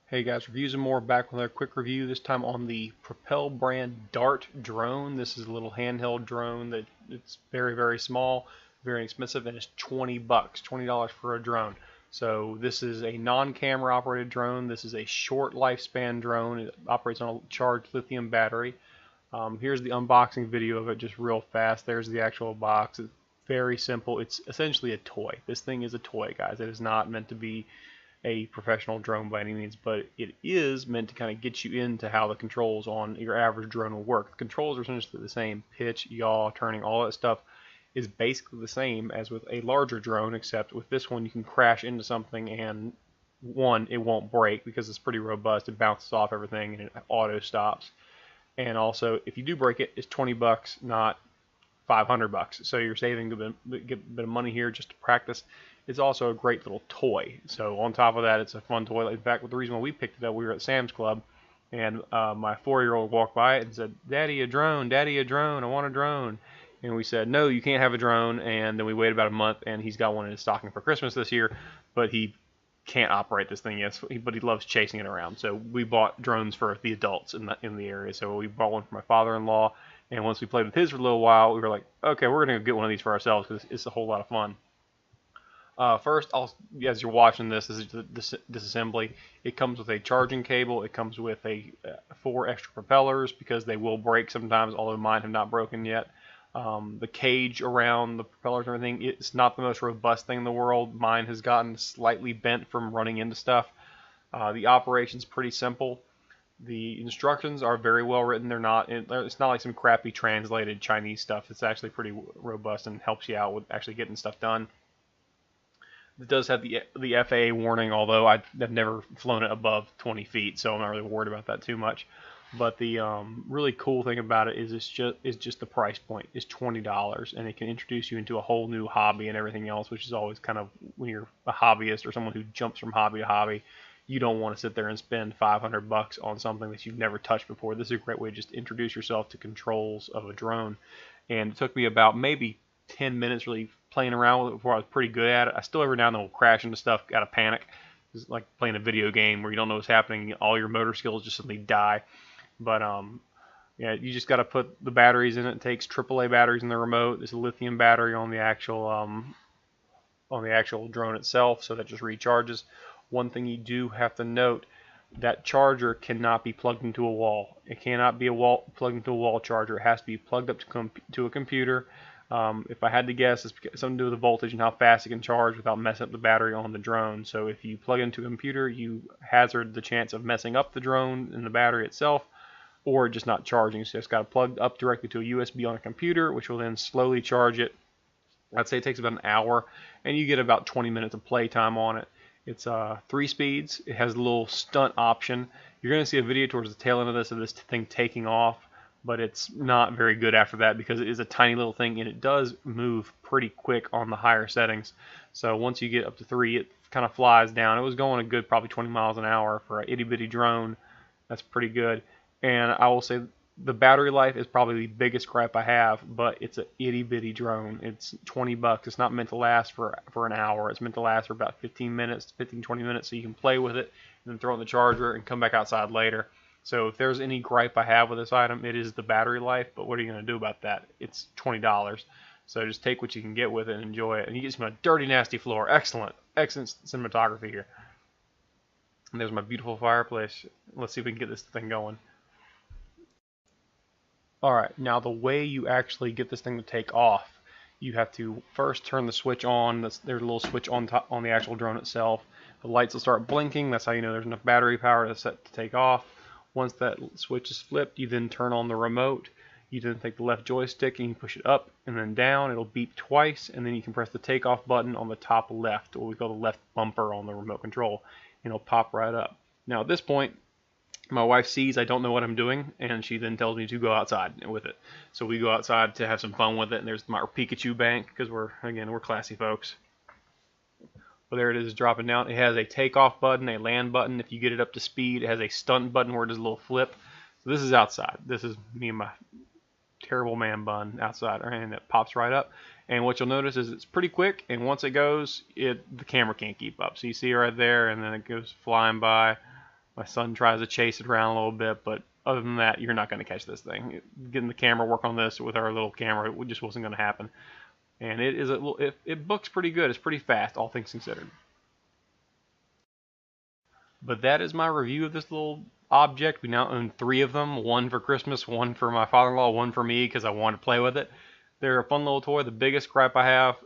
Hey guys, reviews and more, back with a quick review, this time on the Propel brand Dart drone. This is a little handheld drone that it's very small, very inexpensive, and it's 20 bucks, $20 for a drone. So this is a non-camera operated drone. This is a short lifespan drone. It operates on a charged lithium battery. Here's the unboxing video of it just real fast. There's the actual box. It's very simple. It's essentially a toy. This thing is a toy, guys. It is not meant to be a professional drone by any means, but it is meant to kind of get you into how the controls on your average drone will work. The controls are essentially the same. Pitch, yaw, turning, all that stuff is basically the same as with a larger drone, except with this one you can crash into something and one, it won't break because it's pretty robust. It bounces off everything and it auto stops. And also, if you do break it, it's 20 bucks, not 500 bucks. So you're saving a bit of money here just to practice. It's also a great little toy. So on top of that, it's a fun toy. In fact, the reason why we picked it up, we were at Sam's Club, and my 4-year-old walked by it and said, "Daddy, a drone! Daddy, a drone! I want a drone!" And we said, "No, you can't have a drone." And then we waited about a month, and he's got one in his stocking for Christmas this year, but he can't operate this thing yet, but he loves chasing it around. So we bought drones for the adults in the area. So we bought one for my father-in-law, and once we played with his for a little while, we were like, okay, we're gonna get one of these for ourselves because it's a whole lot of fun. First, as you're watching this is the disassembly. It comes with a charging cable. It comes with 4 extra propellers because they will break sometimes, although mine have not broken yet. The cage around the propellers and everything, it's not the most robust thing in the world. Mine has gotten slightly bent from running into stuff. The operation's pretty simple. The instructions are very well written. It's not like some crappy translated Chinese stuff. It's actually pretty robust and helps you out with actually getting stuff done. It does have the FAA warning, although I've never flown it above 20 feet, so I'm not really worried about that too much. But the really cool thing about it is it's just the price point is $20, and it can introduce you into a whole new hobby and everything else, which is always kind of, when you're a hobbyist or someone who jumps from hobby to hobby, you don't want to sit there and spend 500 bucks on something that you've never touched before. This is a great way to just introduce yourself to controls of a drone. And it took me about maybe 10 minutes really playing around with it before I was pretty good at it. I still every now and then will crash into stuff out of panic. It's like playing a video game where you don't know what's happening. All your motor skills just suddenly die. But yeah, you just got to put the batteries in it. It takes AAA batteries in the remote. There's a lithium battery on the actual drone itself, so that just recharges. One thing you do have to note, that charger cannot be plugged into a wall. It cannot be plugged into a wall charger. It has to be plugged up to a computer. If I had to guess, it's something to do with the voltage and how fast it can charge without messing up the battery on the drone. So if you plug into a computer, you hazard the chance of messing up the drone and the battery itself, or just not charging. So it's got to plug up directly to a USB on a computer, which will then slowly charge it. I'd say it takes about an hour, and you get about 20 minutes of play time on it. It's 3 speeds. It has a little stunt option. You're going to see a video towards the tail end of this thing taking off, but it's not very good after that because it is a tiny little thing, and it does move pretty quick on the higher settings. So once you get up to 3, it kind of flies down. It was going a good probably 20 miles an hour for an itty bitty drone. That's pretty good. And I will say the battery life is probably the biggest gripe I have, but it's an itty bitty drone. It's 20 bucks. It's not meant to last for an hour. It's meant to last for about 15 minutes, 20 minutes, so you can play with it and then throw it in the charger and come back outside later. So if there's any gripe I have with this item, it is the battery life, but what are you going to do about that? It's $20. So just take what you can get with it and enjoy it. And you get some dirty, nasty floor. Excellent cinematography here. And there's my beautiful fireplace. Let's see if we can get this thing going. Alright, now the way you actually get this thing to take off, you have to first turn the switch on. There's a little switch on top on the actual drone itself. The lights will start blinking. That's how you know there's enough battery power to set to take off. Once that switch is flipped, you then turn on the remote. You then take the left joystick and you push it up and then down. It'll beep twice, and then you can press the takeoff button on the top left, what we call the left bumper on the remote control, and it'll pop right up. Now at this point, my wife sees I don't know what I'm doing, and she then tells me to go outside with it. So we go outside to have some fun with it, and there's my Pikachu bank, because we're classy folks. Well, there it is dropping down. It has a takeoff button, a land button. If you get it up to speed, it has a stunt button where it does a little flip. So this is outside. This is me and my terrible man bun outside, and it pops right up. And what you'll notice is it's pretty quick, and once it goes, the camera can't keep up. So you see it right there, and then it goes flying by. My son tries to chase it around a little bit, but other than that, you're not going to catch this thing. Getting the camera work on this with our little camera, it just wasn't going to happen. And it books pretty good. It's pretty fast, all things considered. But that is my review of this little object. We now own 3 of them, one for Christmas, one for my father-in-law, one for me because I wanted to play with it. They're a fun little toy. The biggest gripe I have,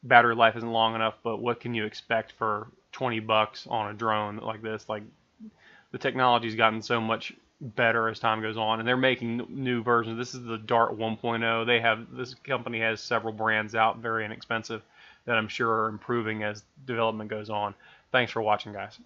battery life isn't long enough, but what can you expect for 20 bucks on a drone like this? Like, the technology's gotten so much better as time goes on, and they're making new versions. This is the Dart 1.0. This company has several brands out, very inexpensive, that I'm sure are improving as development goes on. Thanks for watching, guys.